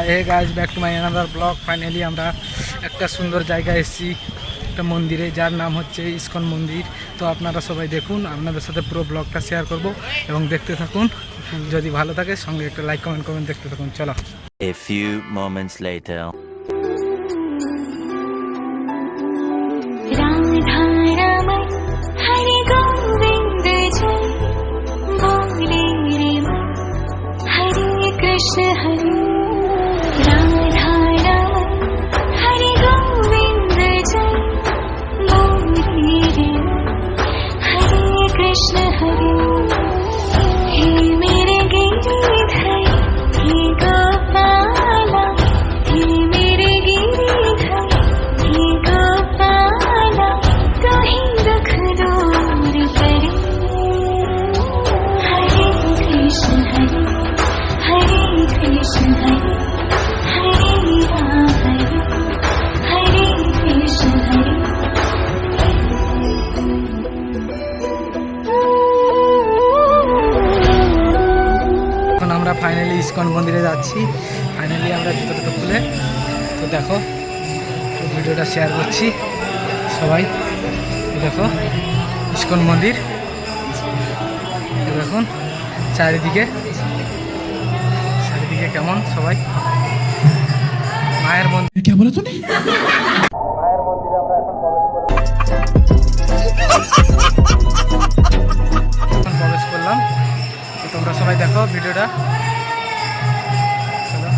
Hey guys, back to my another blog. Finally আমরা একটা সুন্দর জায়গায় এসেছি, একটা মন্দিরে, যার নাম হচ্ছে ইসকন মন্দির। তো আপনারা সবাই দেখুন, আপনাদের সাথে পুরো ব্লগটা শেয়ার করব এবং দেখতে থাকুন। যদি ভালো থাকে সঙ্গে একটা লাইক কমেন্ট দেখতে থাকুন। চলো। A few moments later. Krishna हरे राधा रमण हरे गोविंद जय मोरे रे हरे कृष्ण हरे हे मेरे गिरिधर हे गोपाला हे मेरे गिरिधर हे गोपाला तू ही दुख दूर करे हरे कृष्ण हरे हरे कृष्ण हरे हरे राम हरे कृष्ण हरे। এখন আমরা ফাইনালি ইসকন মন্দিরে যাচ্ছি। ফাইনালি আমরা জুতোটা খুলে তো দেখো, তো ভিডিওটা শেয়ার করছি সবাই। দেখো ইসকন মন্দির, দেখুন চারিদিকে কেমন সবাই। মায়ের মন্দির, কে বলে তুমি? মায়ের মন্দিরে আমরা এখন প্রবেশ করলাম। তো তোমরা সবাই দেখো ভিডিওটা। চলো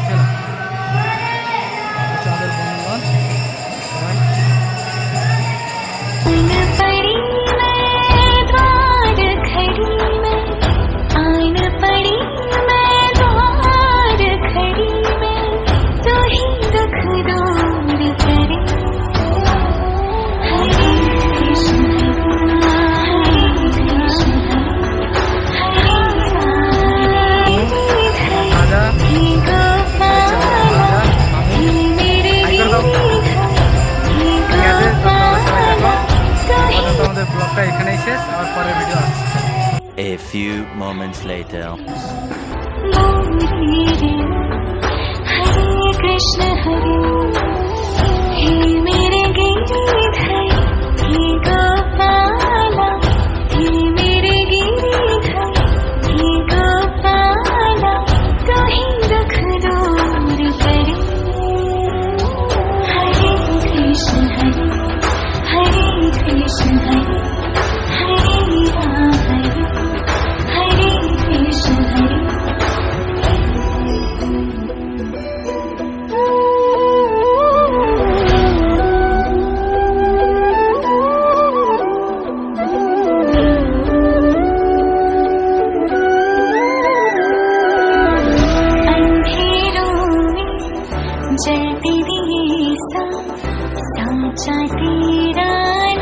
চলো, আমাদের বন্ধুগণ সবাই। ব্লগটা এখানেই শেষ, আবার পরের ভিডিও আসছে। A few moments later. हरे कृष्ण हरे हे मेरे गिरिधर हे गोपाला हे मेरे गिरिधर हे गोपाला तू ही दुख दूर करे हरे कृष्ण हरे हरे कृष्ण हरे हरे राम हरे कृष्ण हरे। जलती दिए साचा तेरा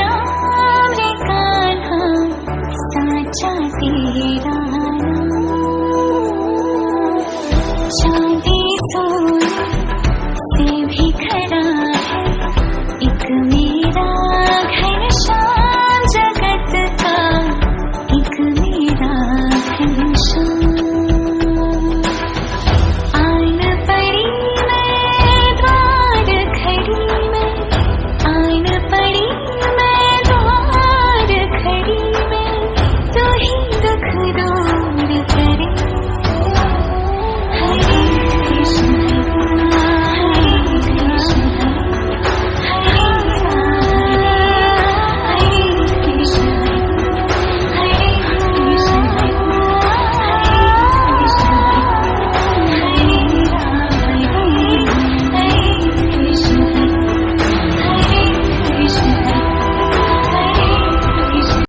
नाम रे कान्हा साचा तेरा नाम।